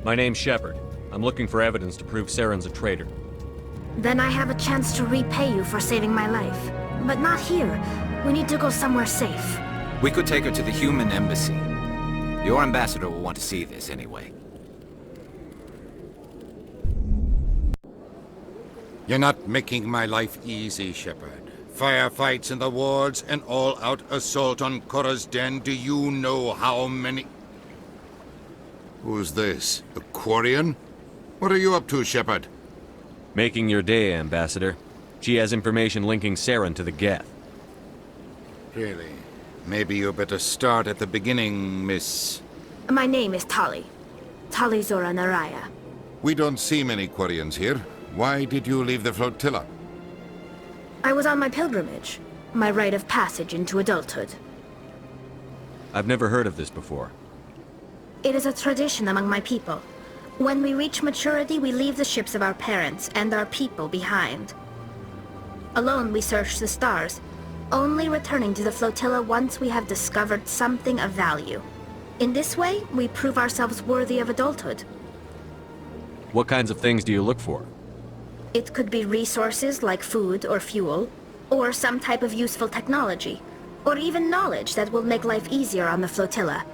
My name's Shepard. I'm looking for evidence to prove Saren's a traitor. Then I have a chance to repay you for saving my life. But not here. We need to go somewhere safe. We could take her to the human embassy. Your ambassador will want to see this anyway. You're not making my life easy, Shepard. Firefights in the wards, an all-out assault on Korra's den. Do you know how many... Who's this? The Quarian? What are you up to, Shepard? Making your day, Ambassador. She has information linking Saren to the Geth. Really? Maybe you better start at the beginning, Miss... My name is Tali. Tali Zora Naraya. We don't see many Quarians here. Why did you leave the flotilla? I was on my pilgrimage. My rite of passage into adulthood. I've never heard of this before. It is a tradition among my people. When we reach maturity, we leave the ships of our parents and our people behind. Alone, we search the stars, only returning to the flotilla once we have discovered something of value. In this way, we prove ourselves worthy of adulthood. What kinds of things do you look for? It could be resources like food or fuel, or some type of useful technology, or even knowledge that will make life easier on the flotilla.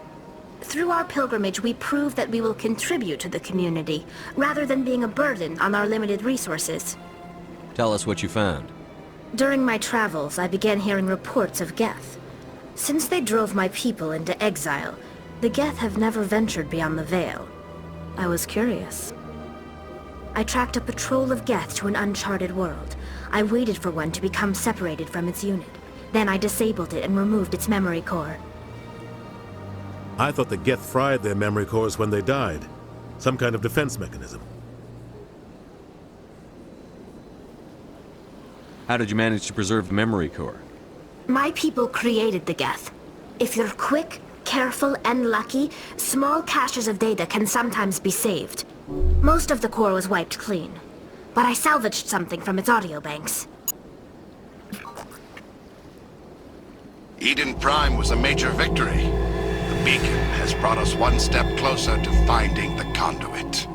Through our pilgrimage, we prove that we will contribute to the community, rather than being a burden on our limited resources. Tell us what you found. During my travels, I began hearing reports of Geth. Since they drove my people into exile, the Geth have never ventured beyond the Veil. I was curious. I tracked a patrol of Geth to an uncharted world. I waited for one to become separated from its unit. Then I disabled it and removed its memory core. I thought the Geth fried their memory cores when they died. Some kind of defense mechanism. How did you manage to preserve the memory core? My people created the Geth. If you're quick, careful, and lucky, small caches of data can sometimes be saved. Most of the core was wiped clean, but I salvaged something from its audio banks. Eden Prime was a major victory. The beacon has brought us one step closer to finding the conduit.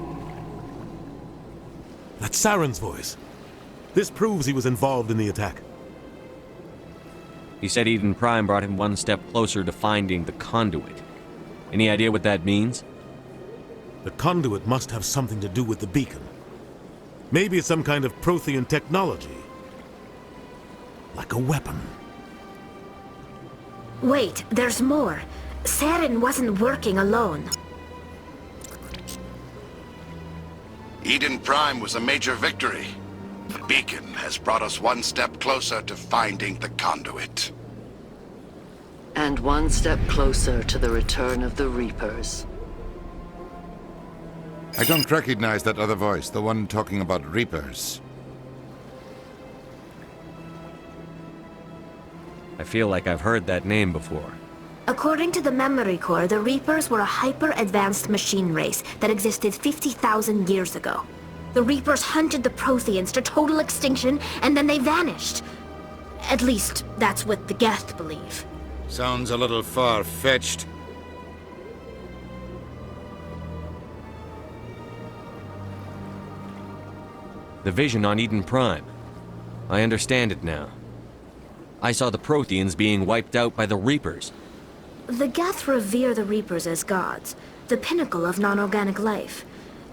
That's Saren's voice. This proves he was involved in the attack. He said Eden Prime brought him one step closer to finding the conduit. Any idea what that means? The conduit must have something to do with the beacon. Maybe it's some kind of Prothean technology. Like a weapon. Wait, there's more. Saren wasn't working alone. Eden Prime was a major victory. The beacon has brought us one step closer to finding the conduit. And one step closer to the return of the Reapers. I don't recognize that other voice, the one talking about Reapers. I feel like I've heard that name before. According to the memory core, the Reapers were a hyper-advanced machine race that existed 50,000 years ago. The Reapers hunted the Protheans to total extinction, and then they vanished. At least, that's what the Geth believe. Sounds a little far-fetched. The vision on Eden Prime. I understand it now. I saw the Protheans being wiped out by the Reapers. The Geth revere the Reapers as gods, the pinnacle of non-organic life.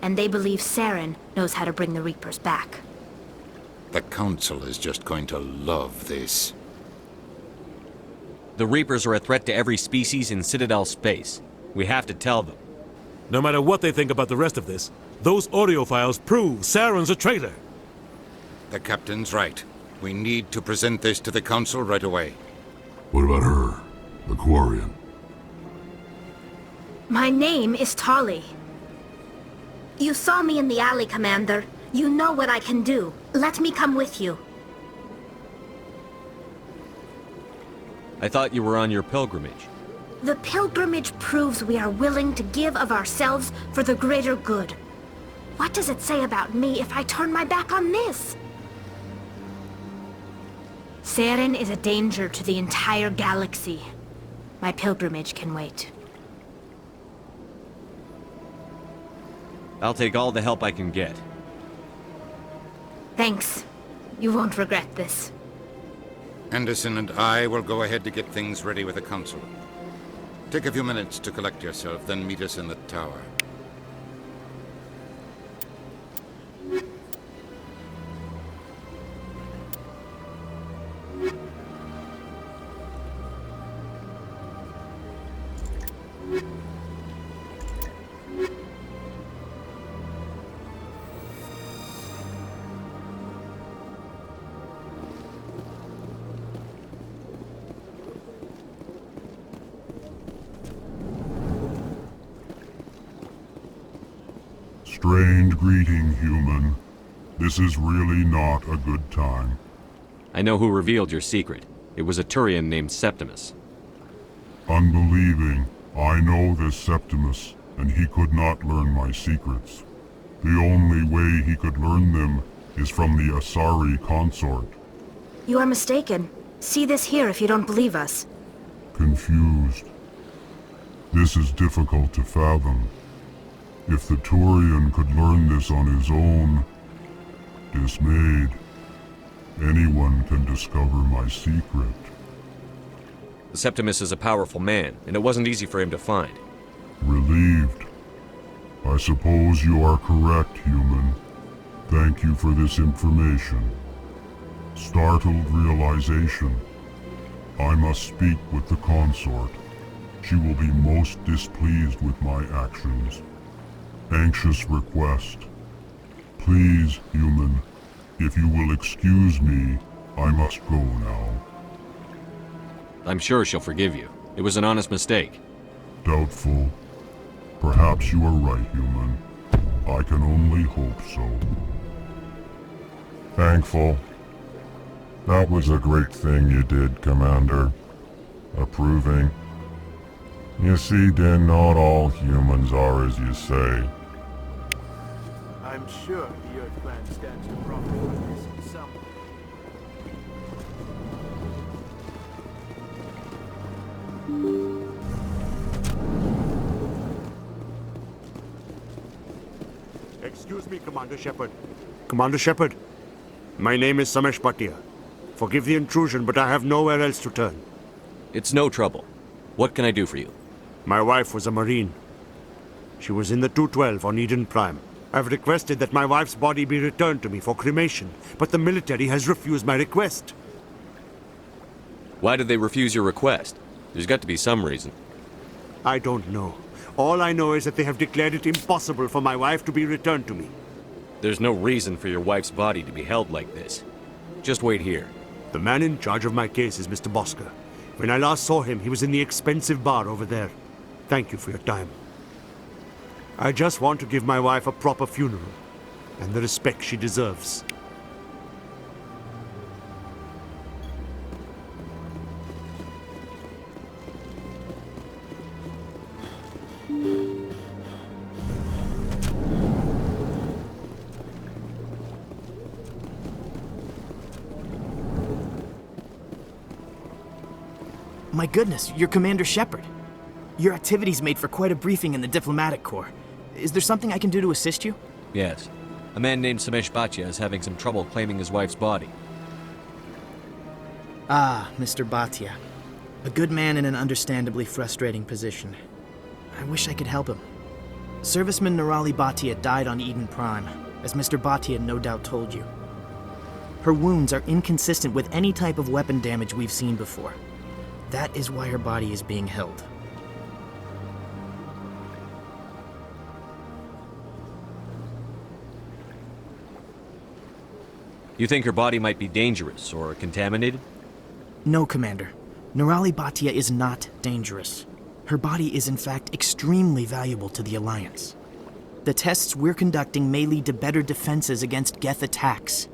And they believe Saren knows how to bring the Reapers back. The Council is just going to love this. The Reapers are a threat to every species in Citadel space. We have to tell them. No matter what they think about the rest of this, those audio files prove Saren's a traitor. The Captain's right. We need to present this to the Council right away. What about her? The Quarian? My name is Tali. You saw me in the alley, Commander. You know what I can do. Let me come with you. I thought you were on your pilgrimage. The pilgrimage proves we are willing to give of ourselves for the greater good. What does it say about me if I turn my back on this? Saren is a danger to the entire galaxy. My pilgrimage can wait. I'll take all the help I can get. Thanks. You won't regret this. Anderson and I will go ahead to get things ready with the council. Take a few minutes to collect yourself, then meet us in the tower. Strange greeting, human. This is really not a good time. I know who revealed your secret. It was a Turian named Septimus. Unbelieving, I know this Septimus, and he could not learn my secrets. The only way he could learn them is from the Asari consort. You are mistaken. See this here if you don't believe us. Confused. This is difficult to fathom. If the Turian could learn this on his own, dismayed, anyone can discover my secret. The Septimus is a powerful man, and it wasn't easy for him to find. Relieved. I suppose you are correct, human. Thank you for this information. Startled realization. I must speak with the consort. She will be most displeased with my actions. Anxious request. Please, human, if you will excuse me, I must go now. I'm sure she'll forgive you. It was an honest mistake. Doubtful. Perhaps you are right, human. I can only hope so. Thankful. That was a great thing you did, Commander. Approving. You see, Din, not all humans are as you say. I'm sure the Earth Clan stands to profit from this in some way. Excuse me, Commander Shepard. Commander Shepard, my name is Samesh Bhatia. Forgive the intrusion, but I have nowhere else to turn. It's no trouble. What can I do for you? My wife was a Marine. She was in the 212 on Eden Prime. I've requested that my wife's body be returned to me for cremation, but the military has refused my request. Why did they refuse your request? There's got to be some reason. I don't know. All I know is that they have declared it impossible for my wife to be returned to me. There's no reason for your wife's body to be held like this. Just wait here. The man in charge of my case is Mr. Bosker. When I last saw him, he was in the expensive bar over there. Thank you for your time. I just want to give my wife a proper funeral, and the respect she deserves. My goodness, you're Commander Shepard. Your activities made for quite a briefing in the Diplomatic Corps. Is there something I can do to assist you? Yes. A man named Samesh Bhatia is having some trouble claiming his wife's body. Ah, Mr. Bhatia. A good man in an understandably frustrating position. I wish I could help him. Serviceman Nirali Bhatia died on Eden Prime, as Mr. Bhatia no doubt told you. Her wounds are inconsistent with any type of weapon damage we've seen before. That is why her body is being held. You think her body might be dangerous or contaminated? No, Commander. Nirali Bhatia is not dangerous. Her body is in fact extremely valuable to the Alliance. The tests we're conducting may lead to better defenses against Geth attacks.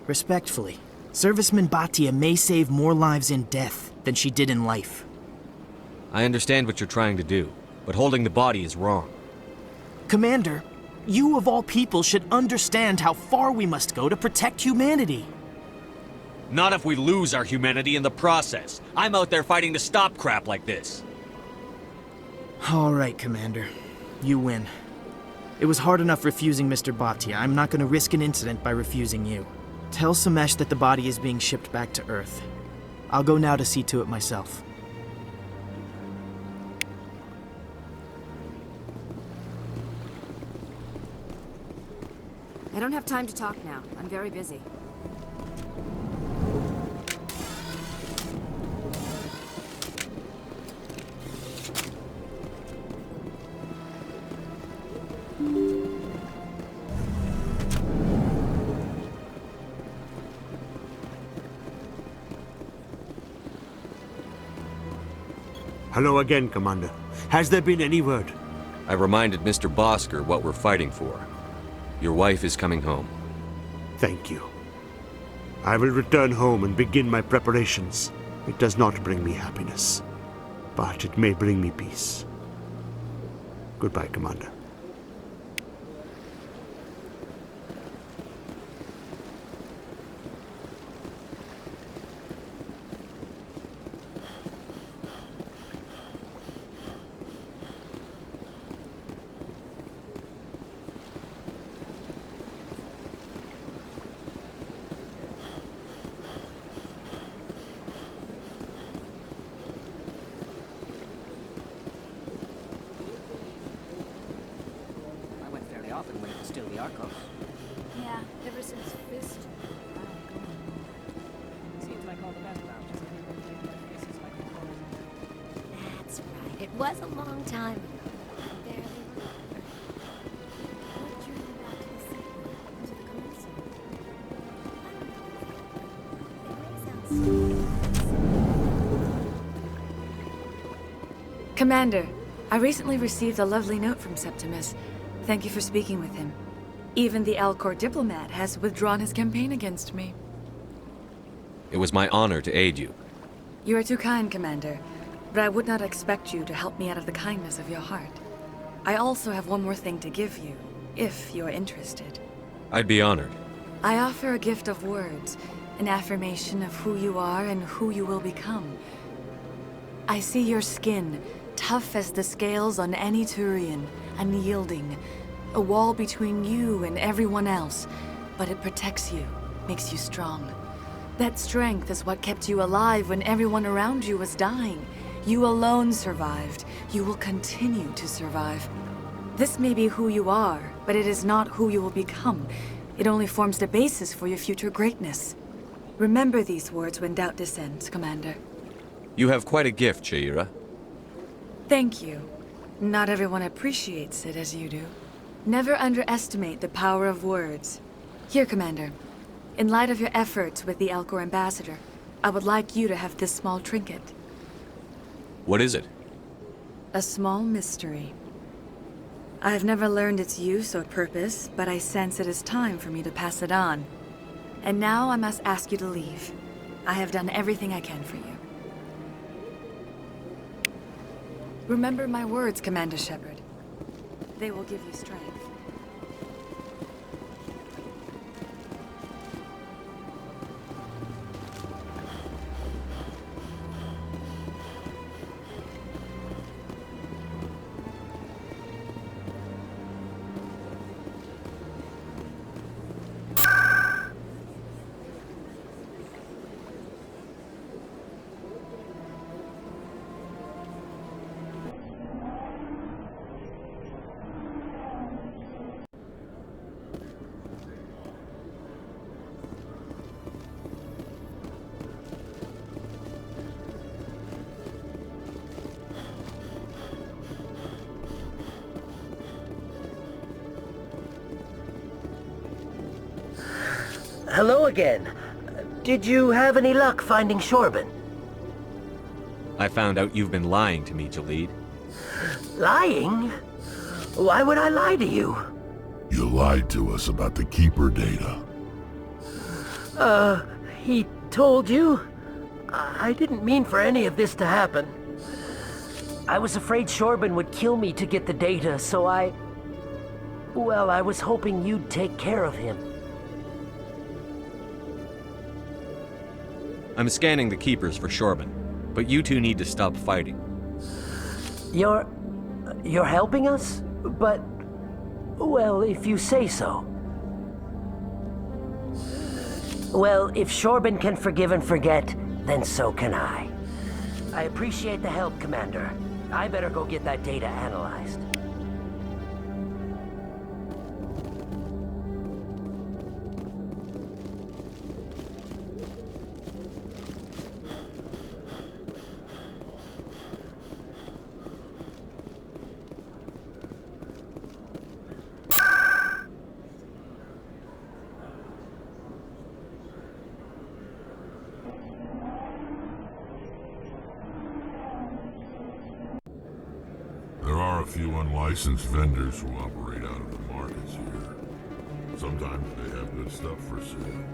Respectfully, Serviceman Bhatia may save more lives in death than she did in life. I understand what you're trying to do, but holding the body is wrong. Commander, you of all people should understand how far we must go to protect humanity. Not if we lose our humanity in the process. I'm out there fighting to stop crap like this. All right, Commander. You win. It was hard enough refusing Mr. Bhatia. I'm not going to risk an incident by refusing you. Tell Samesh that the body is being shipped back to Earth. I'll go now to see to it myself. I don't have time to talk now. I'm very busy. Hello again, Commander. Has there been any word? I reminded Mr. Bosker what we're fighting for. Your wife is coming home. Thank you. I will return home and begin my preparations. It does not bring me happiness, but it may bring me peace. Goodbye, Commander. Often when it was still the Arco. Yeah, ever since Fist. Seems like all the best lounges faces like That's right. It was a long time ago. I barely remember. What drew you back to the sequel? To the console? I don't know. Commander, I recently received a lovely note from Septimus. Thank you for speaking with him. Even the Alcor diplomat has withdrawn his campaign against me. It was my honor to aid you. You are too kind, Commander, but I would not expect you to help me out of the kindness of your heart. I also have one more thing to give you, if you are interested. I'd be honored. I offer a gift of words, an affirmation of who you are and who you will become. I see your skin, tough as the scales on any Turian, unyielding, a wall between you and everyone else, but it protects you, makes you strong. That strength is what kept you alive when everyone around you was dying. You alone survived. You will continue to survive. This may be who you are, but it is not who you will become. It only forms the basis for your future greatness. Remember these words when doubt descends, Commander. You have quite a gift, Sha'ira. Thank you. Not everyone appreciates it as you do. Never underestimate the power of words. Here, Commander. In light of your efforts with the Alcor ambassador, I would like you to have this small trinket. What is it? A small mystery. I have never learned its use or purpose, but I sense it is time for me to pass it on. And now I must ask you to leave. I have done everything I can for you. Remember my words, Commander Shepard. They will give you strength. Hello again. Did you have any luck finding Shorban? I found out you've been lying to me, Jalid. Lying? Why would I lie to you? You lied to us about the Keeper data. He told you? I didn't mean for any of this to happen. I was afraid Shorban would kill me to get the data, so well, I was hoping you'd take care of him. I'm scanning the Keepers for Shorban, but you two need to stop fighting. You're helping us? But Well, if you say so. Well, if Shorben can forgive and forget, then so can I. I appreciate the help, Commander. I better go get that data analyzed. There are a few unlicensed vendors who operate out of the markets here. Sometimes they have good stuff for sale.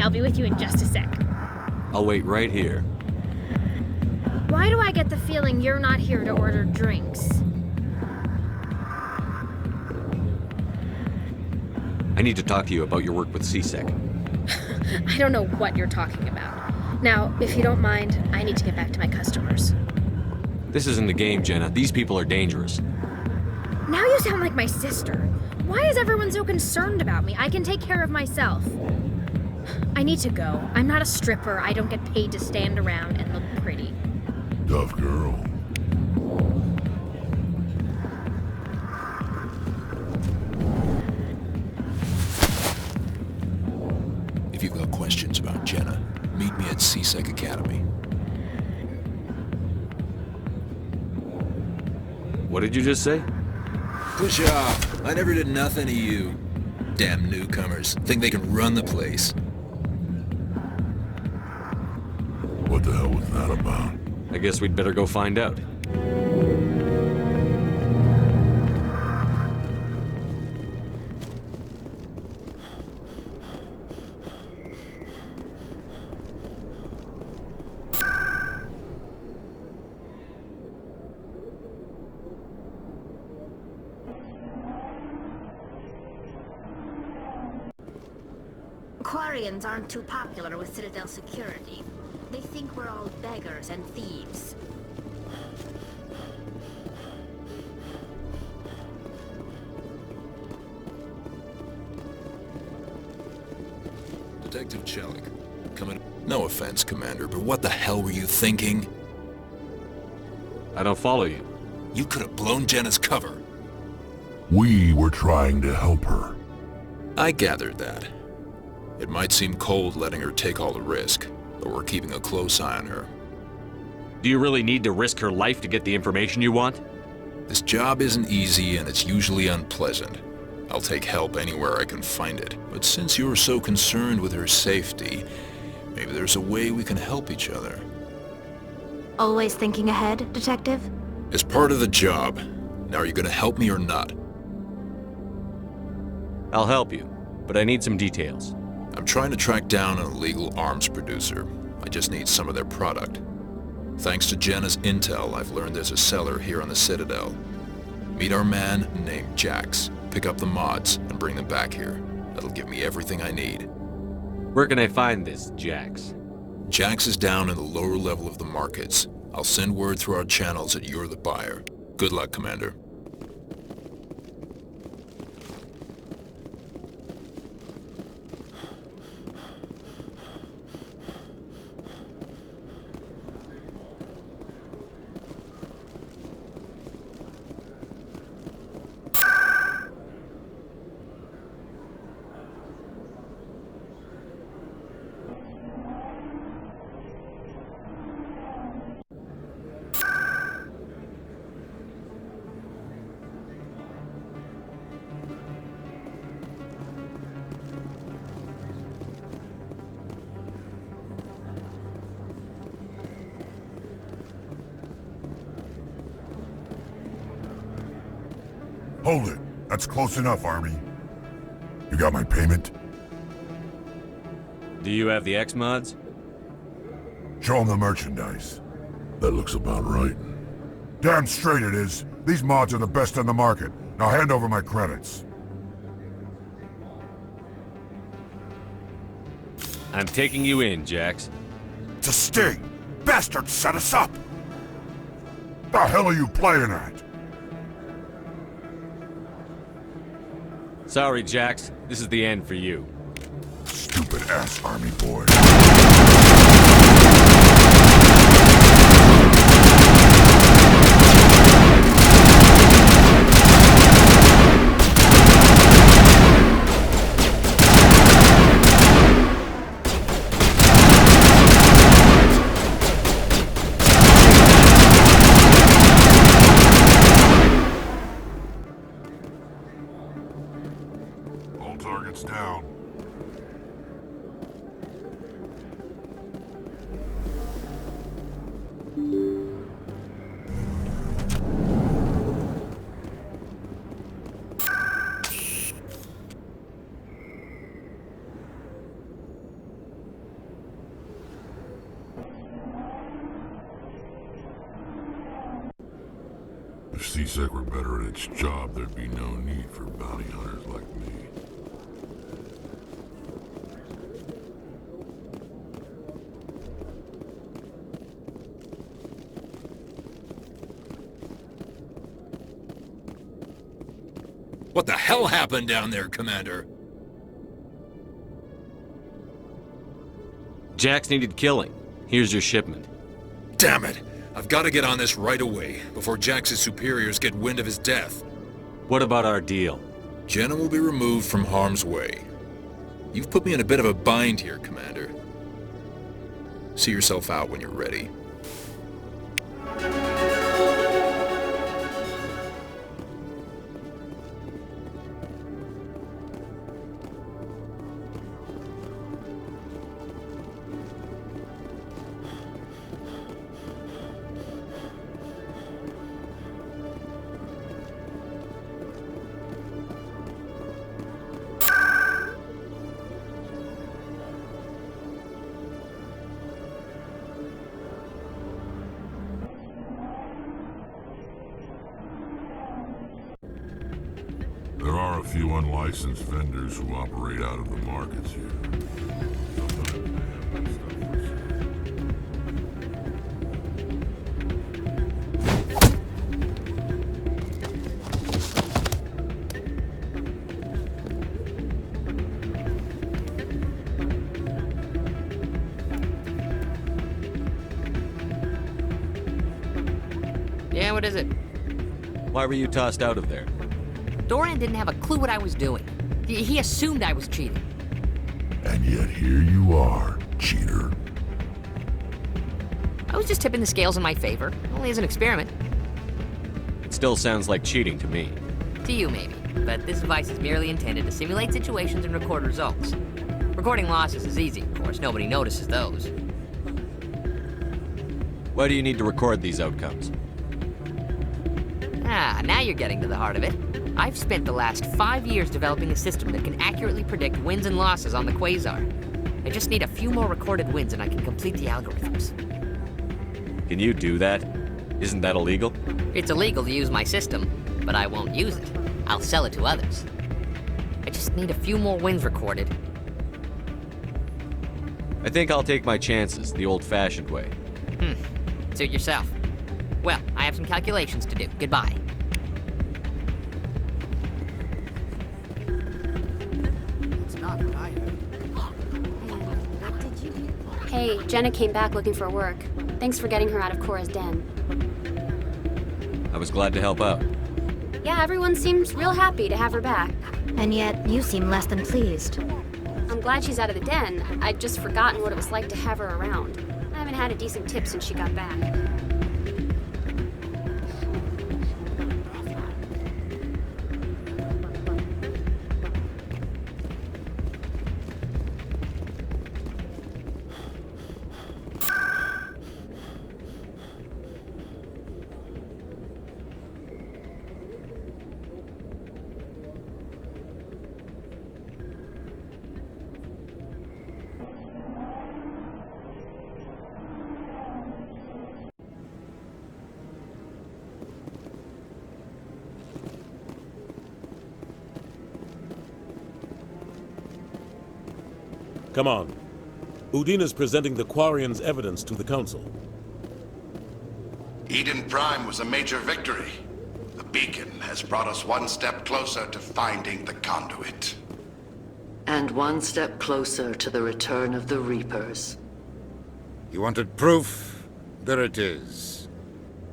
I'll be with you in just a sec. I'll wait right here. Why do I get the feeling you're not here to order drinks? I need to talk to you about your work with CSEC. I don't know what you're talking about. Now, if you don't mind, I need to get back to my customers. This isn't a game, Jenna. These people are dangerous. Now you sound like my sister. Why is everyone so concerned about me? I can take care of myself. I need to go. I'm not a stripper. I don't get paid to stand around and look pretty. Tough girl. If you've got questions about Jenna, meet me at CSEC Academy. What did you just say? Push off. I never did nothing to you. Damn newcomers. Think they can run the place. What the hell was that about? I guess we'd better go find out. Quarians aren't too popular with Citadel security. They think we're all beggars and thieves. Detective Chelik, coming. No offense, Commander, but what the hell were you thinking? I don't follow you. You could have blown Jenna's cover. We were trying to help her. I gathered that. It might seem cold letting her take all the risk, but we're keeping a close eye on her. Do you really need to risk her life to get the information you want? This job isn't easy and it's usually unpleasant. I'll take help anywhere I can find it, but since you're so concerned with her safety, maybe there's a way we can help each other. Always thinking ahead, Detective? As part of the job. Now are you gonna help me or not? I'll help you, but I need some details. I'm trying to track down an illegal arms producer. I just need some of their product. Thanks to Jenna's intel, I've learned there's a seller here on the Citadel. Meet our man named Jax. Pick up the mods and bring them back here. That'll give me everything I need. Where can I find this Jax? Jax is down in the lower level of the markets. I'll send word through our channels that you're the buyer. Good luck, Commander. Hold it. That's close enough, Army. You got my payment? Do you have the X-Mods? Show them the merchandise. That looks about right. Damn straight it is. These mods are the best on the market. Now hand over my credits. I'm taking you in, Jax. It's a sting! Bastards set us up! The hell are you playing at? Sorry, Jax. This is the end for you. Stupid ass Army boy. All targets down. If C-Sec were better at its job, there'd be no need for bounty hunters like me. What the hell happened down there, Commander? Jax needed killing. Here's your shipment. Damn it! I've got to get on this right away, before Jax's superiors get wind of his death. What about our deal? Jenna will be removed from harm's way. You've put me in a bit of a bind here, Commander. See yourself out when you're ready. There are a few unlicensed vendors who operate out of the markets here. Yeah, what is it? Why were you tossed out of there? Doran didn't have a clue what I was doing. He assumed I was cheating. And yet here you are, cheater. I was just tipping the scales in my favor, only as an experiment. It still sounds like cheating to me. To you, maybe. But this device is merely intended to simulate situations and record results. Recording losses is easy, of course. Nobody notices those. Why do you need to record these outcomes? Ah, now you're getting to the heart of it. I've spent the last 5 years developing a system that can accurately predict wins and losses on the Quasar. I just need a few more recorded wins and I can complete the algorithms. Can you do that? Isn't that illegal? It's illegal to use my system, but I won't use it. I'll sell it to others. I just need a few more wins recorded. I think I'll take my chances the old-fashioned way. Suit yourself. Well, I have some calculations to do. Goodbye. Hey, Jenna came back looking for work. Thanks for getting her out of Cora's den. I was glad to help out. Yeah, everyone seems real happy to have her back. And yet, you seem less than pleased. I'm glad she's out of the den. I'd just forgotten what it was like to have her around. I haven't had a decent tip since she got back. Come on. Udina's presenting the Quarians' evidence to the Council. Eden Prime was a major victory. The beacon has brought us one step closer to finding the conduit. And one step closer to the return of the Reapers. You wanted proof? There it is.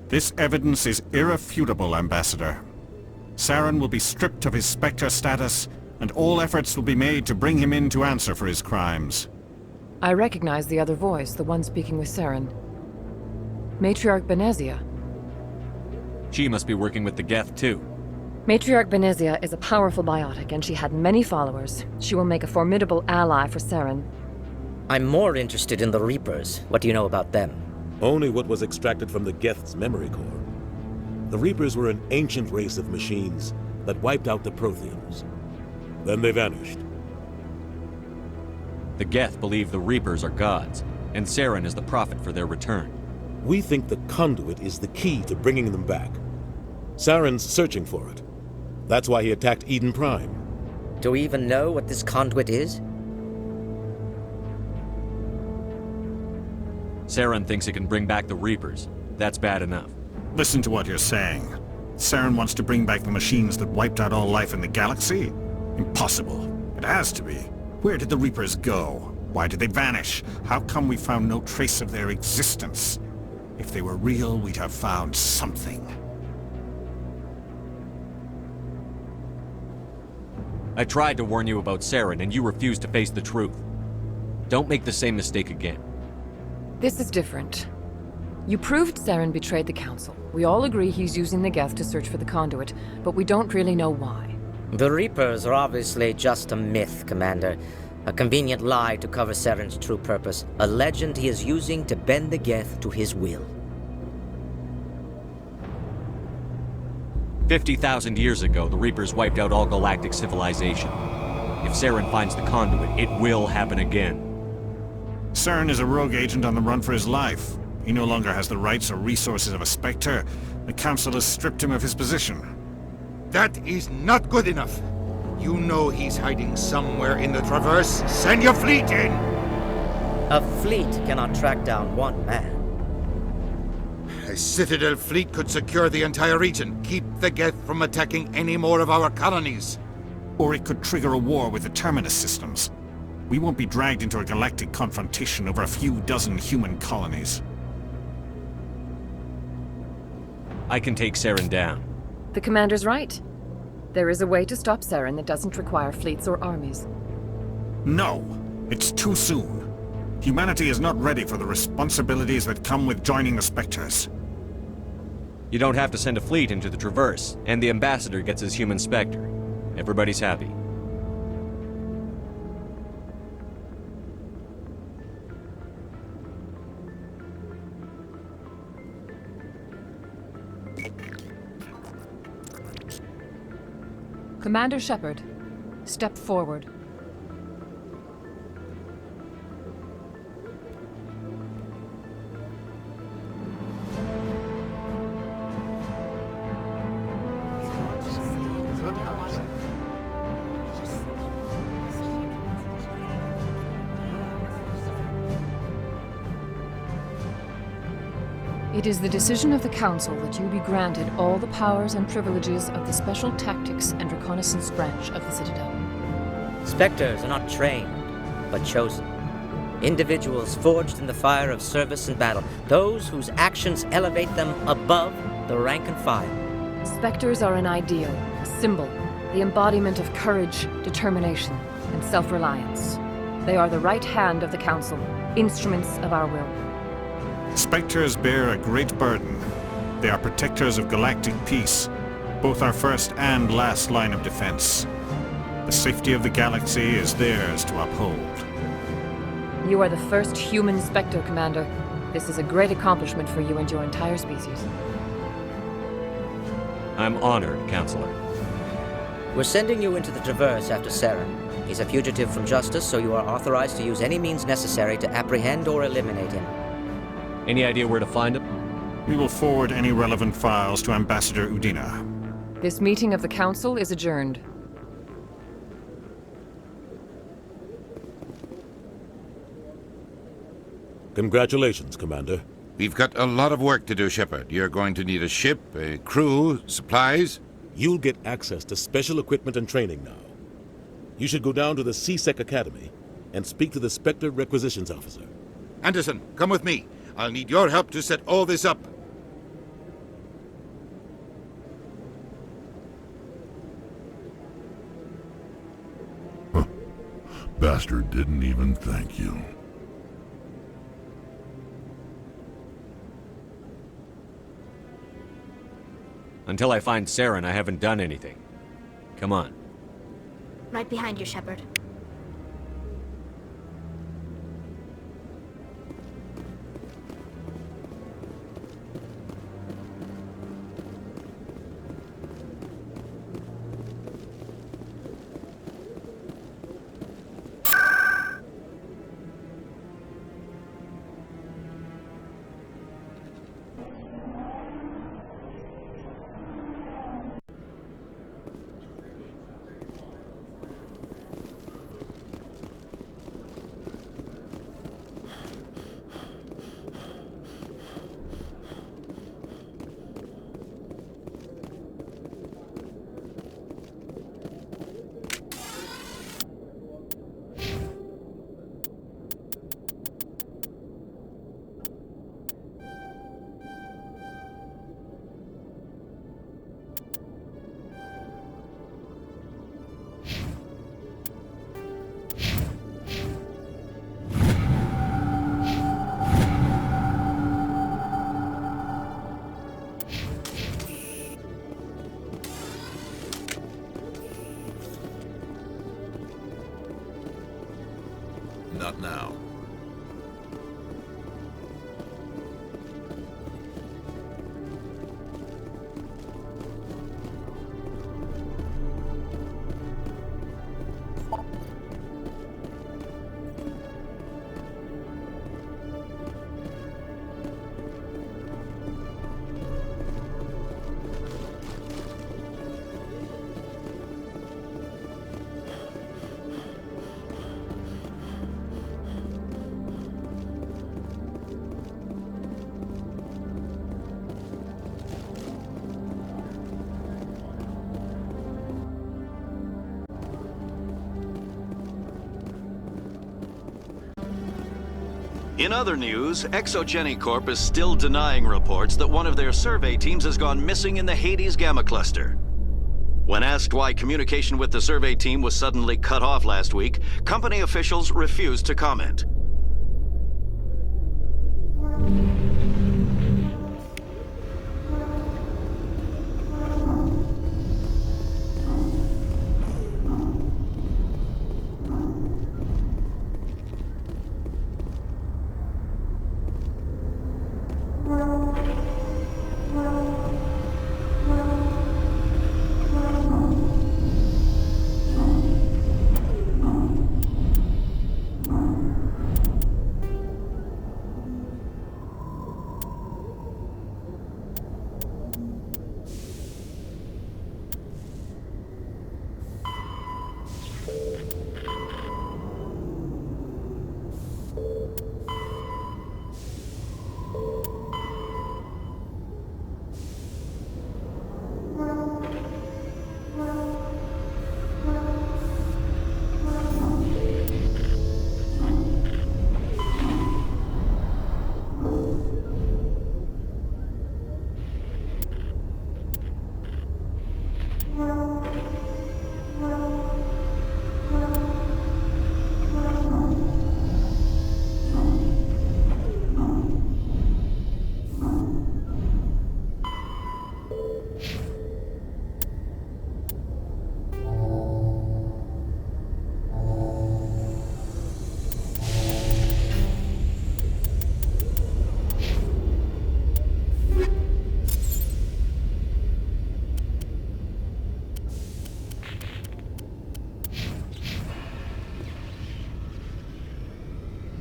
This evidence is irrefutable, Ambassador. Saren will be stripped of his Spectre status, and all efforts will be made to bring him in to answer for his crimes. I recognize the other voice, the one speaking with Saren. Matriarch Benezia. She must be working with the Geth, too. Matriarch Benezia is a powerful biotic, and she had many followers. She will make a formidable ally for Saren. I'm more interested in the Reapers. What do you know about them? Only what was extracted from the Geth's memory core. The Reapers were an ancient race of machines that wiped out the Protheans. Then they vanished. The Geth believe the Reapers are gods, and Saren is the prophet for their return. We think the conduit is the key to bringing them back. Saren's searching for it. That's why he attacked Eden Prime. Do we even know what this conduit is? Saren thinks it can bring back the Reapers. That's bad enough. Listen to what you're saying. Saren wants to bring back the machines that wiped out all life in the galaxy? Impossible. It has to be. Where did the Reapers go? Why did they vanish? How come we found no trace of their existence? If they were real, we'd have found something. I tried to warn you about Saren, and you refused to face the truth. Don't make the same mistake again. This is different. You proved Saren betrayed the Council. We all agree he's using the Geth to search for the conduit, but we don't really know why. The Reapers are obviously just a myth, Commander. A convenient lie to cover Saren's true purpose. A legend he is using to bend the Geth to his will. 50,000 years ago, the Reapers wiped out all galactic civilization. If Saren finds the conduit, it will happen again. Saren is a rogue agent on the run for his life. He no longer has the rights or resources of a Spectre. The Council has stripped him of his position. That is not good enough. You know he's hiding somewhere in the Traverse. Send your fleet in! A fleet cannot track down one man. A Citadel fleet could secure the entire region, keep the Geth from attacking any more of our colonies. Or it could trigger a war with the Terminus systems. We won't be dragged into a galactic confrontation over a few dozen human colonies. I can take Saren down. The Commander's right. There is a way to stop Saren that doesn't require fleets or armies. No! It's too soon. Humanity is not ready for the responsibilities that come with joining the Spectres. You don't have to send a fleet into the Traverse, and the Ambassador gets his human Spectre. Everybody's happy. Commander Shepard, step forward. It is the decision of the Council that you be granted all the powers and privileges of the Special Tactics and Reconnaissance Branch of the Citadel. Spectres are not trained, but chosen. Individuals forged in the fire of service and battle. Those whose actions elevate them above the rank and file. Spectres are an ideal, a symbol, the embodiment of courage, determination, and self-reliance. They are the right hand of the Council, instruments of our will. Spectres bear a great burden. They are protectors of galactic peace, both our first and last line of defense. The safety of the galaxy is theirs to uphold. You are the first human Spectre, Commander. This is a great accomplishment for you and your entire species. I'm honored, Counselor. We're sending you into the Traverse after Saren. He's a fugitive from justice, so you are authorized to use any means necessary to apprehend or eliminate him. Any idea where to find him? We will forward any relevant files to Ambassador Udina. This meeting of the Council is adjourned. Congratulations, Commander. We've got a lot of work to do, Shepard. You're going to need a ship, a crew, supplies. You'll get access to special equipment and training now. You should go down to the C-Sec Academy and speak to the Spectre Requisitions Officer. Anderson, come with me. I'll need your help to set all this up. Bastard didn't even thank you. Until I find Saren, I haven't done anything. Come on. Right behind you, Shepard. Not now. In other news, Exogeny Corp is still denying reports that one of their survey teams has gone missing in the Hades Gamma Cluster. When asked why communication with the survey team was suddenly cut off last week, company officials refused to comment.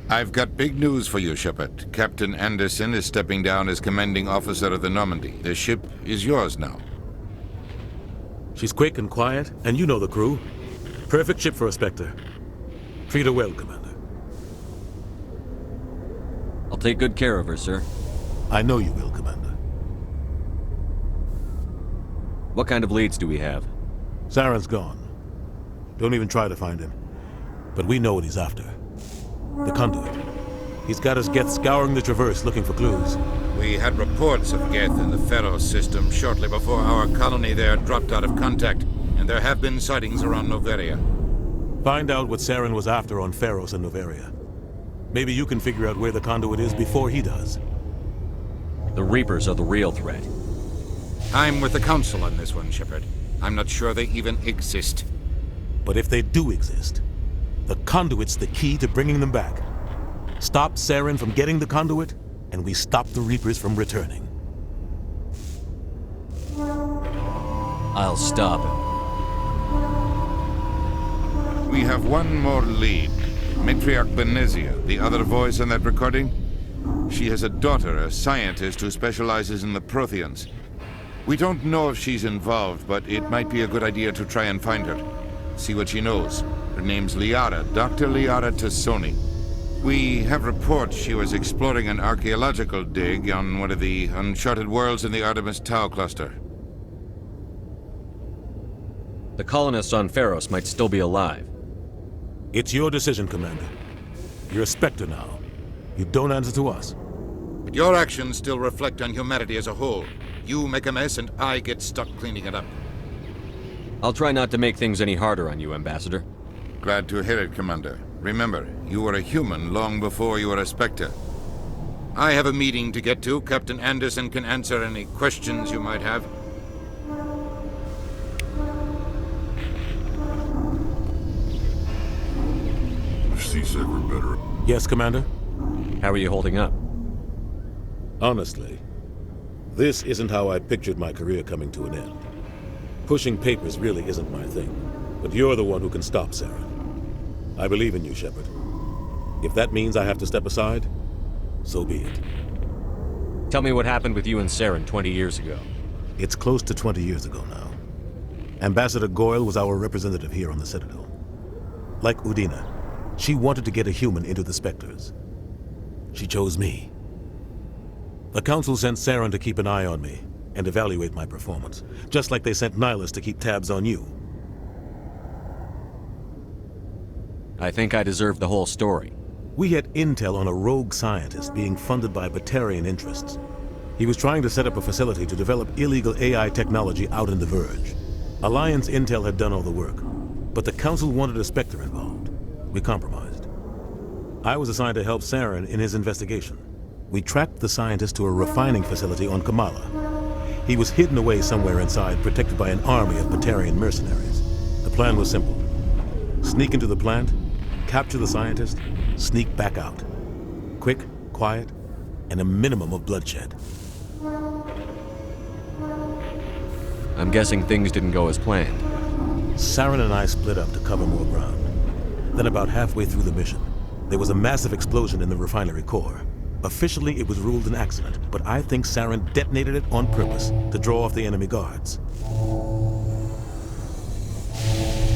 I've got big news for you, Shepard. Captain Anderson is stepping down as commanding officer of the Normandy. The ship is yours now. She's quick and quiet, and you know the crew. Perfect ship for a Spectre. Treat her well, Commander. take good care of her, sir. I know you will, Commander. What kind of leads do we have? Saren's gone. Don't even try to find him. But we know what he's after. The conduit. He's got his Geth scouring the Traverse looking for clues. We had reports of Geth in the Pharos system shortly before our colony there dropped out of contact, and there have been sightings around Noveria. Find out what Saren was after on Pharos and Noveria. Maybe you can figure out where the conduit is before he does. The Reapers are the real threat. I'm with the Council on this one, Shepard. I'm not sure they even exist. But if they do exist, the conduit's the key to bringing them back. Stop Saren from getting the conduit, and we stop the Reapers from returning. I'll stop him. We have one more lead. Matriarch Benezia, the other voice on that recording. She has a daughter, a scientist who specializes in the Protheans. We don't know if she's involved, but it might be a good idea to try and find her. See what she knows. Her name's Liara, Dr. Liara Tassoni. We have reports she was exploring an archaeological dig on one of the uncharted worlds in the Artemis Tau cluster. The colonists on Pharos might still be alive. It's your decision, Commander. You're a Spectre now. You don't answer to us. But your actions still reflect on humanity as a whole. You make a mess and I get stuck cleaning it up. I'll try not to make things any harder on you, Ambassador. Glad to hear it, Commander. Remember, you were a human long before you were a Spectre. I have a meeting to get to. Captain Anderson can answer any questions you might have. C-Sec better. Yes, Commander? How are you holding up? Honestly, this isn't how I pictured my career coming to an end. Pushing papers really isn't my thing, but you're the one who can stop Saren. I believe in you, Shepard. If that means I have to step aside, so be it. Tell me what happened with you and Saren 20 years ago. It's close to 20 years ago now. Ambassador Goyle was our representative here on the Citadel. Like Udina, she wanted to get a human into the Spectres. She chose me. The Council sent Saren to keep an eye on me and evaluate my performance, just like they sent Nihilus to keep tabs on you. I think I deserve the whole story. We had intel on a rogue scientist being funded by Batarian interests. He was trying to set up a facility to develop illegal AI technology out in the Verge. Alliance intel had done all the work, but the Council wanted a Spectre involved. We compromised. I was assigned to help Saren in his investigation. We tracked the scientist to a refining facility on Kamala. He was hidden away somewhere inside, protected by an army of Batarian mercenaries. The plan was simple. Sneak into the plant, capture the scientist, sneak back out. Quick, quiet, and a minimum of bloodshed. I'm guessing things didn't go as planned. Saren and I split up to cover more ground. Then about halfway through the mission, there was a massive explosion in the refinery core. Officially, it was ruled an accident, but I think Saren detonated it on purpose to draw off the enemy guards.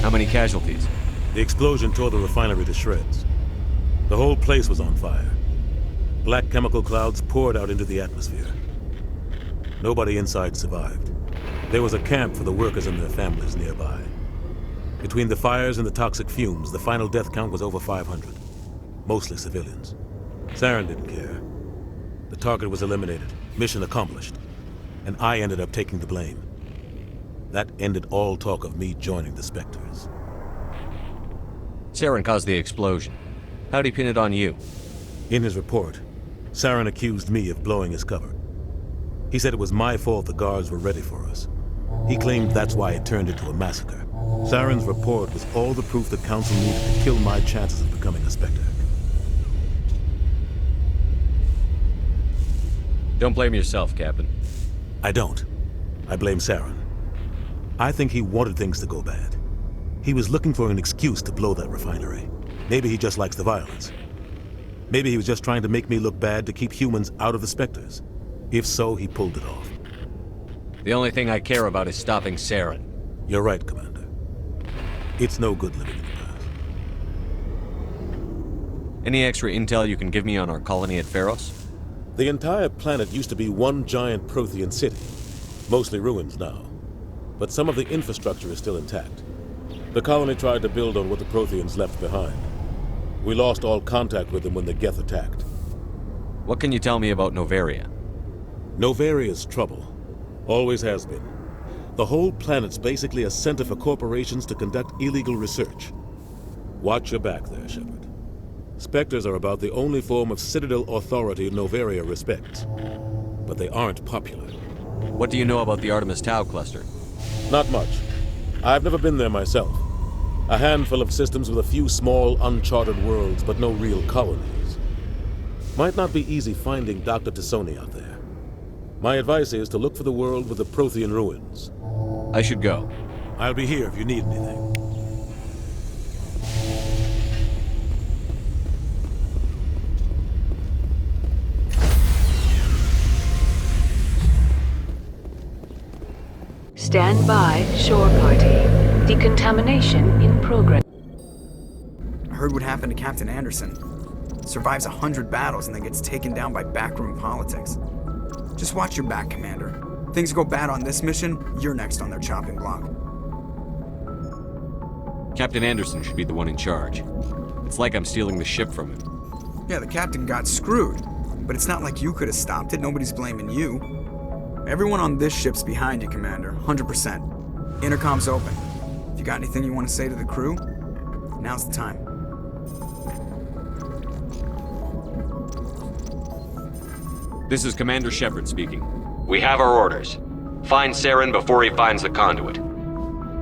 How many casualties? The explosion tore the refinery to shreds. The whole place was on fire. Black chemical clouds poured out into the atmosphere. Nobody inside survived. There was a camp for the workers and their families nearby. Between the fires and the toxic fumes, the final death count was over 500. Mostly civilians. Saren didn't care. The target was eliminated, mission accomplished, and I ended up taking the blame. That ended all talk of me joining the Spectres. Saren caused the explosion. How'd he pin it on you? In his report, Saren accused me of blowing his cover. He said it was my fault the guards were ready for us. He claimed that's why it turned into a massacre. Saren's report was all the proof the Council needed to kill my chances of becoming a Spectre. Don't blame yourself, Captain. I don't. I blame Saren. I think he wanted things to go bad. He was looking for an excuse to blow that refinery. Maybe he just likes the violence. Maybe he was just trying to make me look bad to keep humans out of the Spectres. If so, he pulled it off. The only thing I care about is stopping Saren. You're right, Commander. It's no good living in the Any extra intel you can give me on our colony at Pharos? The entire planet used to be one giant Prothean city. Mostly ruins now. But some of the infrastructure is still intact. The colony tried to build on what the Protheans left behind. We lost all contact with them when the Geth attacked. What can you tell me about Noveria? Novaria's trouble. Always has been. The whole planet's basically a center for corporations to conduct illegal research. Watch your back there, Shepard. Spectres are about the only form of Citadel authority Noveria respects. But they aren't popular. What do you know about the Artemis Tau cluster? Not much. I've never been there myself. A handful of systems with a few small, uncharted worlds, but no real colonies. Might not be easy finding Dr. T'Soni out there. My advice is to look for the world with the Prothean ruins. I should go. I'll be here if you need anything. Stand by, shore party. Decontamination in progress. I heard what happened to Captain Anderson. Survives 100 battles and then gets taken down by backroom politics. Just watch your back, Commander. Things go bad on this mission, you're next on their chopping block. Captain Anderson should be the one in charge. It's like I'm stealing the ship from him. Yeah, the captain got screwed. But it's not like you could have stopped it. Nobody's blaming you. Everyone on this ship's behind you, Commander. 100%. Intercom's open. If you got anything you want to say to the crew, now's the time. This is Commander Shepard speaking. We have our orders. Find Saren before he finds the conduit.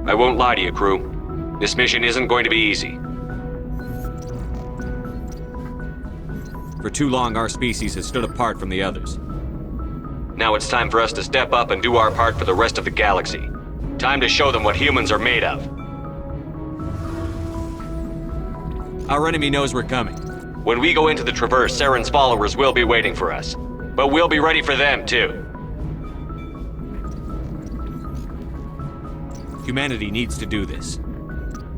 I won't lie to you, crew. This mission isn't going to be easy. For too long, our species has stood apart from the others. Now it's time for us to step up and do our part for the rest of the galaxy. Time to show them what humans are made of. Our enemy knows we're coming. When we go into the Traverse, Saren's followers will be waiting for us. But we'll be ready for them, too. Humanity needs to do this.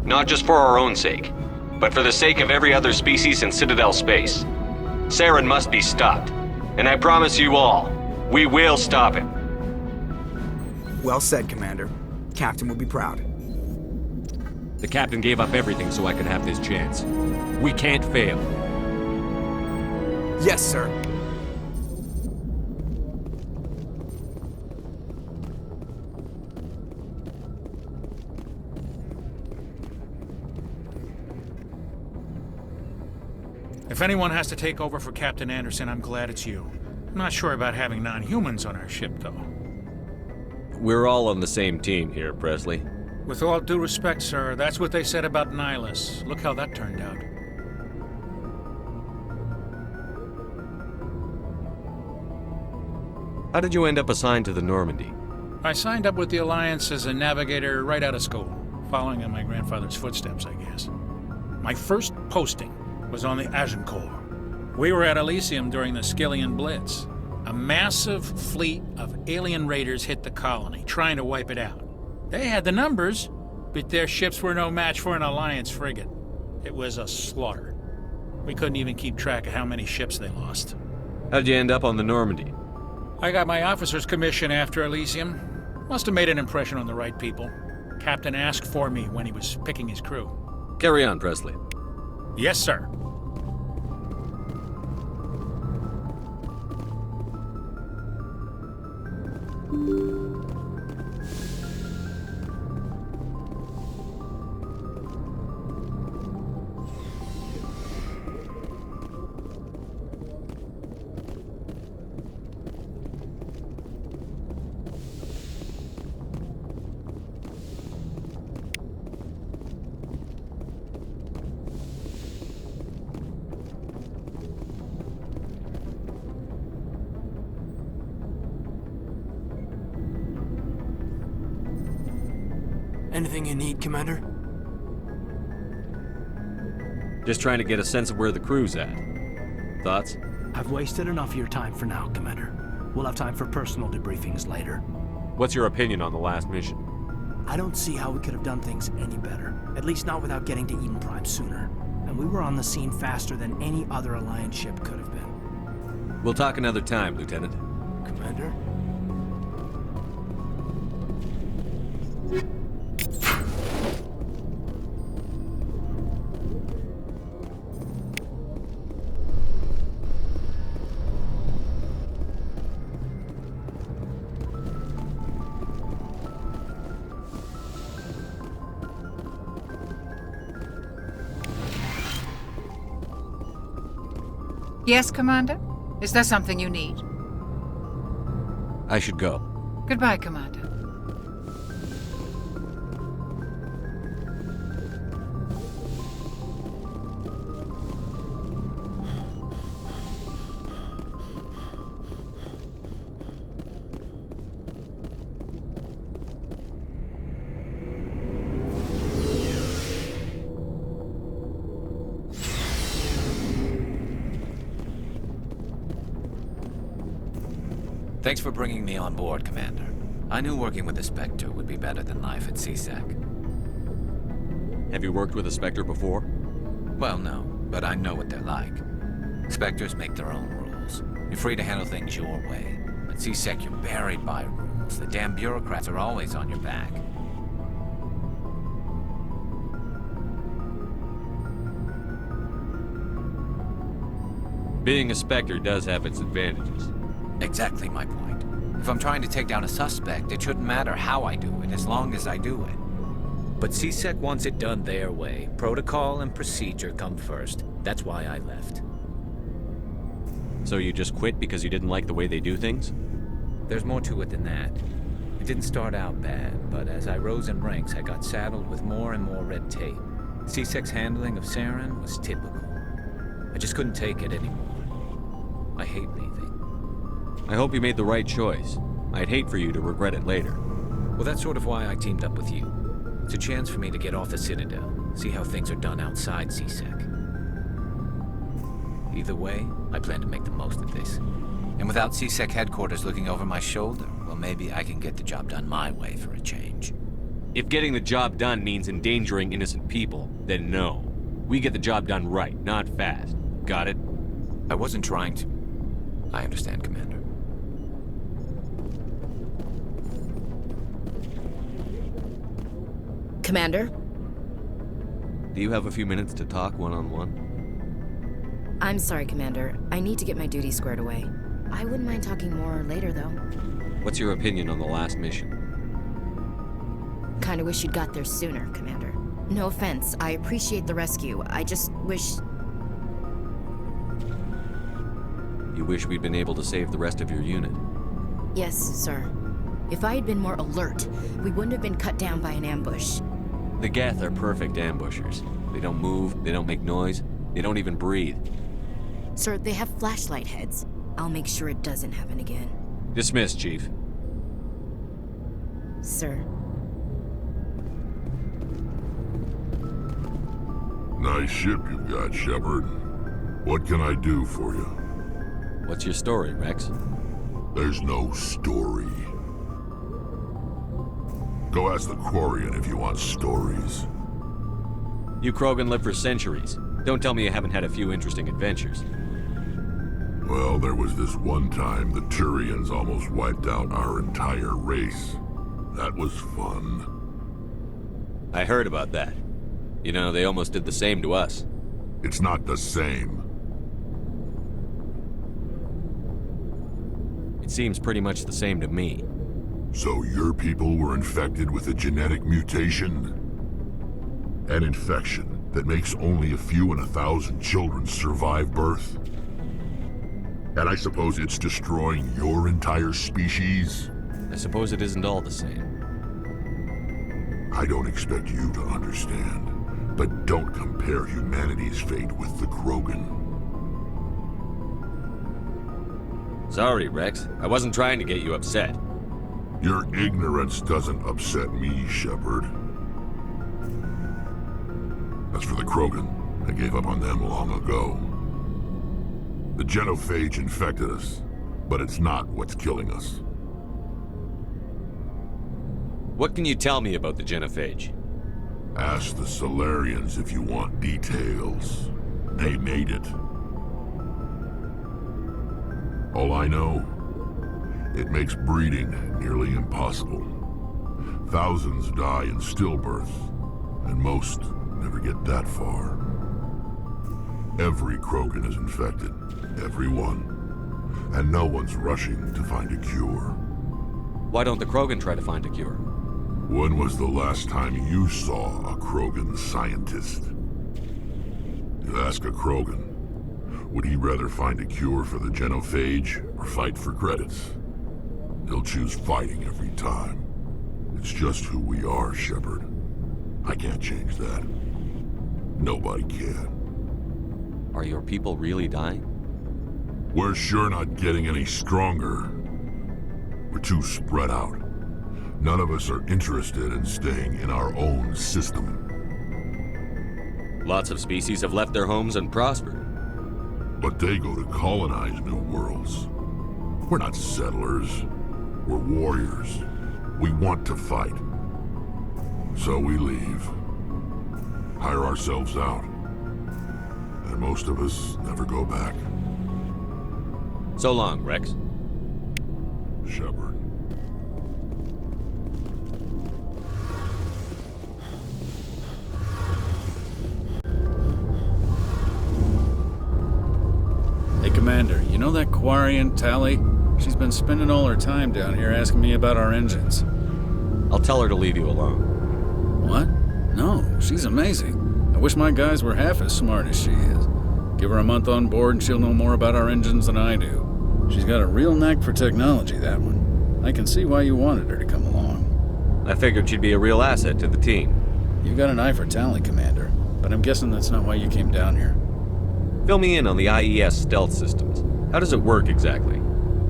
Not just for our own sake, but for the sake of every other species in Citadel space. Saren must be stopped. And I promise you all, we will stop him. Well said, Commander. Captain will be proud. The captain gave up everything so I could have this chance. We can't fail. Yes, sir. If anyone has to take over for Captain Anderson, I'm glad it's you. I'm not sure about having non-humans on our ship, though. We're all on the same team here, Presley. With all due respect, sir, that's what they said about Nihilus. Look how that turned out. How did you end up assigned to the Normandy? I signed up with the Alliance as a navigator right out of school, following in my grandfather's footsteps, I guess. My first posting was on the Agincourt. We were at Elysium during the Skillian Blitz. A massive fleet of alien raiders hit the colony, trying to wipe it out. They had the numbers, but their ships were no match for an Alliance frigate. It was a slaughter. We couldn't even keep track of how many ships they lost. How'd you end up on the Normandy? I got my officer's commission after Elysium. Must have made an impression on the right people. Captain asked for me when he was picking his crew. Carry on, Presley. Yes, sir. Anything you need, Commander? Just trying to get a sense of where the crew's at. Thoughts? I've wasted enough of your time for now, Commander. We'll have time for personal debriefings later. What's your opinion on the last mission? I don't see how we could have done things any better. At least not without getting to Eden Prime sooner. and we were on the scene faster than any other Alliance ship could have been. We'll talk another time, Lieutenant. Commander? Yes, Commander? Is there something you need? I should go. Goodbye, Commander. Thanks for bringing me on board, Commander. I knew working with the Spectre would be better than life at C-Sec. Have you worked with a Spectre before? Well, no, but I know what they're like. Spectres make their own rules. You're free to handle things your way. At C-Sec, you're buried by rules. The damn bureaucrats are always on your back. Being a Spectre does have its advantages. Exactly my point. If I'm trying to take down a suspect, it shouldn't matter how I do it, as long as I do it. But C-Sec wants it done their way. Protocol and procedure come first. That's why I left. So you just quit because you didn't like the way they do things? There's more to it than that. It didn't start out bad, but as I rose in ranks, I got saddled with more and more red tape. C-Sec's handling of Saren was typical. I just couldn't take it anymore. I hate leaving. I hope you made the right choice. I'd hate for you to regret it later. Well, that's sort of why I teamed up with you. It's a chance for me to get off the Citadel, see how things are done outside C-Sec. Either way, I plan to make the most of this. And without C-Sec headquarters looking over my shoulder, well, maybe I can get the job done my way for a change. If getting the job done means endangering innocent people, then no. We get the job done right, not fast. Got it? I wasn't trying to... I understand, Commander. Commander? Do you have a few minutes to talk one-on-one? I'm sorry, Commander. I need to get my duties squared away. I wouldn't mind talking more later, though. What's your opinion on the last mission? Kinda wish you'd got there sooner, Commander. No offense, I appreciate the rescue. I just wish... You wish we'd been able to save the rest of your unit? Yes, sir. If I had been more alert, we wouldn't have been cut down by an ambush. The Geth are perfect ambushers. They don't move, they don't make noise, they don't even breathe. Sir, they have flashlight heads. I'll make sure it doesn't happen again. Dismissed, Chief. Sir. Nice ship you've got, Shepard. What can I do for you? What's your story, Rex? There's no story. Go ask the Quarian if you want stories. You Krogan live for centuries. Don't tell me you haven't had a few interesting adventures. Well, there was this one time the Turians almost wiped out our entire race. That was fun. I heard about that. You know, they almost did the same to us. It's not the same. It seems pretty much the same to me. So your people were infected with a genetic mutation? An infection that makes only a few in 1,000 children survive birth? And I suppose it's destroying your entire species? I suppose it isn't all the same. I don't expect you to understand, but don't compare humanity's fate with the Krogan. Sorry, Rex. I wasn't trying to get you upset. Your ignorance doesn't upset me, Shepard. As for the Krogan, I gave up on them long ago. The genophage infected us, but it's not what's killing us. What can you tell me about the genophage? Ask the Solarians if you want details. They made it. All I know, it makes breeding nearly impossible. Thousands die in stillbirth, and most never get that far. Every Krogan is infected, every one. And no one's rushing to find a cure. Why don't the Krogan try to find a cure? When was the last time you saw a Krogan scientist? You ask a Krogan, would he rather find a cure for the genophage or fight for credits? He'll choose fighting every time. It's just who we are, Shepard. I can't change that. Nobody can. Are your people really dying? We're sure not getting any stronger. We're too spread out. None of us are interested in staying in our own system. Lots of species have left their homes and prospered. But they go to colonize new worlds. We're not settlers. We're warriors. We want to fight. So we leave. Hire ourselves out. And most of us never go back. So long, Rex. Shepard. Hey, Commander, you know that Quarian, Tali? She's been spending all her time down here asking me about our engines. I'll tell her to leave you alone. What? No, she's amazing. I wish my guys were half as smart as she is. Give her a month on board and she'll know more about our engines than I do. She's got a real knack for technology, that one. I can see why you wanted her to come along. I figured she'd be a real asset to the team. You've got an eye for Tali, Commander, but I'm guessing that's not why you came down here. Fill me in on the IES stealth systems. How does it work exactly?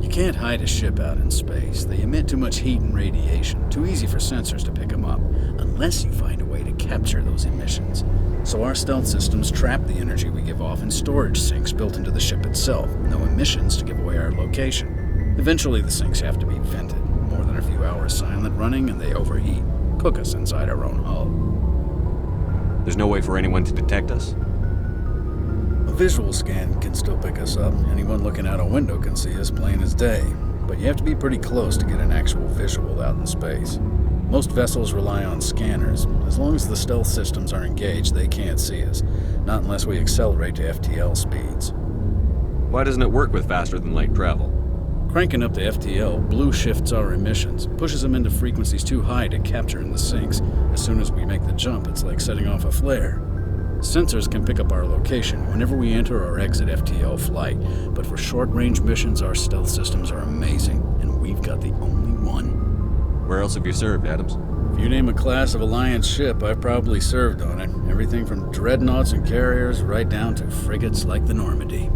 You can't hide a ship out in space. They emit too much heat and radiation. Too easy for sensors to pick them up, unless you find a way to capture those emissions. So our stealth systems trap the energy we give off in storage sinks built into the ship itself. No emissions to give away our location. Eventually the sinks have to be vented. More than a few hours silent running and they overheat. Cook us inside our own hull. There's no way for anyone to detect us? A visual scan can still pick us up. Anyone looking out a window can see us plain as day. But you have to be pretty close to get an actual visual out in space. Most vessels rely on scanners. As long as the stealth systems are engaged, they can't see us. Not unless we accelerate to FTL speeds. Why doesn't it work with faster-than-light travel? Cranking up the FTL blue shifts our emissions, pushes them into frequencies too high to capture in the sinks. As soon as we make the jump, it's like setting off a flare. Sensors can pick up our location whenever we enter or exit FTL flight, but for short-range missions, our stealth systems are amazing, and we've got the only one. Where else have you served, Adams? If you name a class of Alliance ship, I've probably served on it. Everything from dreadnoughts and carriers right down to frigates like the Normandy.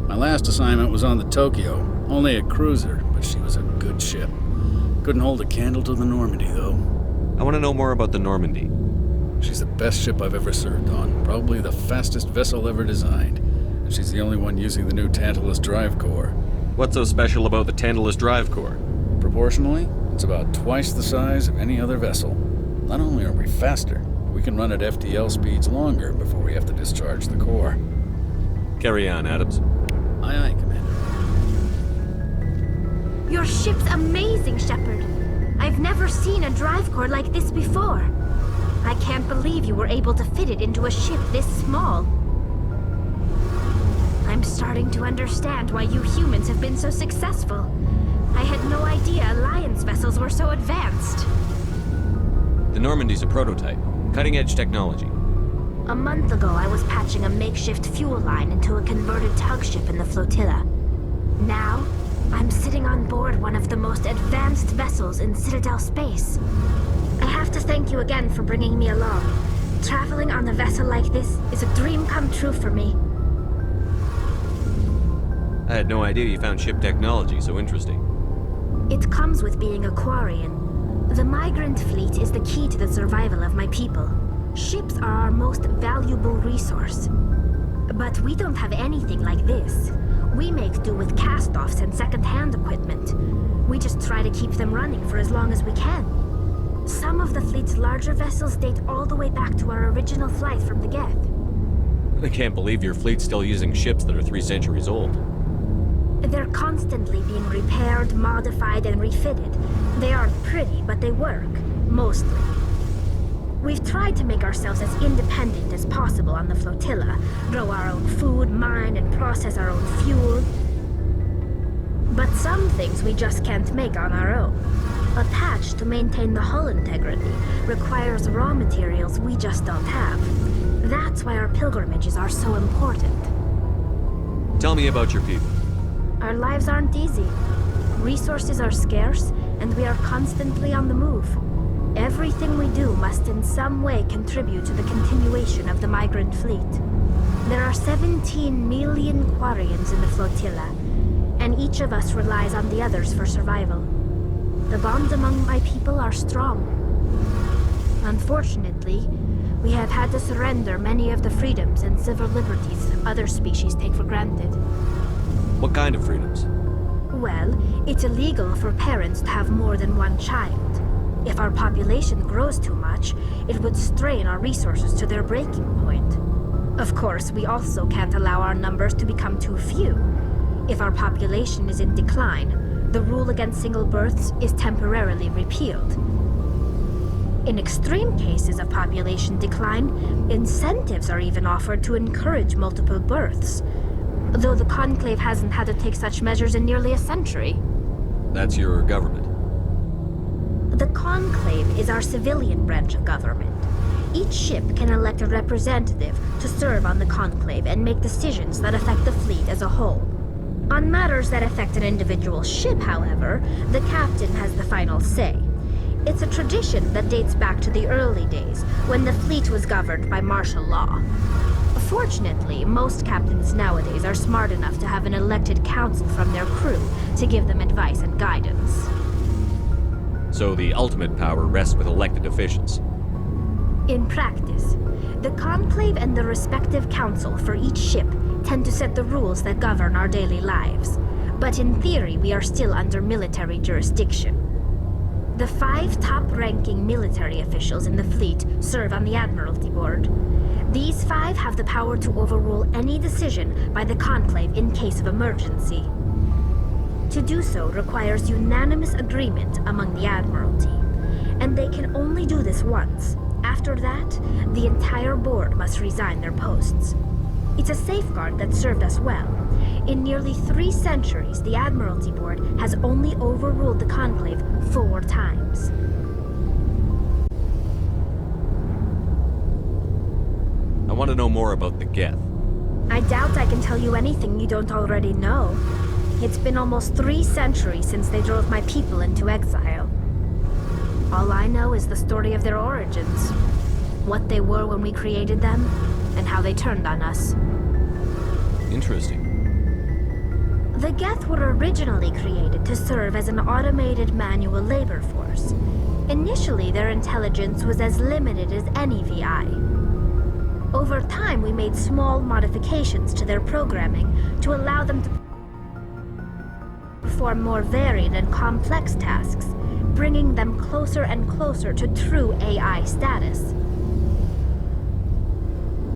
My last assignment was on the Tokyo, only a cruiser, but she was a good ship. Couldn't hold a candle to the Normandy, though. I want to know more about the Normandy. She's the best ship I've ever served on, probably the fastest vessel ever designed. And she's the only one using the new Tantalus drive core. What's so special about the Tantalus drive core? Proportionally, it's about twice the size of any other vessel. Not only are we faster, we can run at FTL speeds longer before we have to discharge the core. Carry on, Adams. Aye, aye, Commander. Your ship's amazing, Shepard. I've never seen a drive core like this before. I can't believe you were able to fit it into a ship this small. I'm starting to understand why you humans have been so successful. I had no idea Alliance vessels were so advanced. The Normandy's a prototype. Cutting-edge technology. A month ago, I was patching a makeshift fuel line into a converted tug ship in the flotilla. Now, I'm sitting on board one of the most advanced vessels in Citadel space. I have to thank you again for bringing me along. Traveling on a vessel like this is a dream come true for me. I had no idea you found ship technology so interesting. It comes with being a Quarian. The migrant fleet is the key to the survival of my people. Ships are our most valuable resource. But we don't have anything like this. We make do with cast-offs and second-hand equipment. We just try to keep them running for as long as we can. Some of the fleet's larger vessels date all the way back to our original flight from the Geth. I can't believe your fleet's still using ships that are 3 centuries old. They're constantly being repaired, modified, and refitted. They aren't pretty, but they work. Mostly. We've tried to make ourselves as independent as possible on the flotilla, grow our own food, mine, and process our own fuel. But some things we just can't make on our own. A patch to maintain the hull integrity requires raw materials we just don't have. That's why our pilgrimages are so important. Tell me about your people. Our lives aren't easy. Resources are scarce, and we are constantly on the move. Everything we do must in some way contribute to the continuation of the migrant fleet. There are 17 million Quarians in the flotilla, and each of us relies on the others for survival. The bonds among my people are strong. Unfortunately, we have had to surrender many of the freedoms and civil liberties other species take for granted. What kind of freedoms? Well, it's illegal for parents to have more than one child. If our population grows too much, it would strain our resources to their breaking point. Of course, we also can't allow our numbers to become too few. If our population is in decline, the rule against single births is temporarily repealed. In extreme cases of population decline, incentives are even offered to encourage multiple births, though the Conclave hasn't had to take such measures in nearly a century. That's your government. The Conclave is our civilian branch of government. Each ship can elect a representative to serve on the Conclave and make decisions that affect the fleet as a whole. On matters that affect an individual ship, however, the captain has the final say. It's a tradition that dates back to the early days, when the fleet was governed by martial law. Fortunately, most captains nowadays are smart enough to have an elected council from their crew to give them advice and guidance. So the ultimate power rests with elected officials. In practice, the Conclave and the respective council for each ship tend to set the rules that govern our daily lives. But in theory, we are still under military jurisdiction. The 5 top-ranking military officials in the fleet serve on the Admiralty Board. These 5 have the power to overrule any decision by the Conclave in case of emergency. To do so requires unanimous agreement among the Admiralty, and they can only do this once. After that, the entire board must resign their posts. It's a safeguard that served us well. In nearly 3 centuries, the Admiralty Board has only overruled the Conclave 4 times. I want to know more about the Geth. I doubt I can tell you anything you don't already know. It's been almost 3 centuries since they drove my people into exile. All I know is the story of their origins. What they were when we created them, and how they turned on us. Interesting. The Geth were originally created to serve as an automated manual labor force. Initially, their intelligence was as limited as any VI. Over time, we made small modifications to their programming to allow them to perform more varied and complex tasks, bringing them closer and closer to true AI status.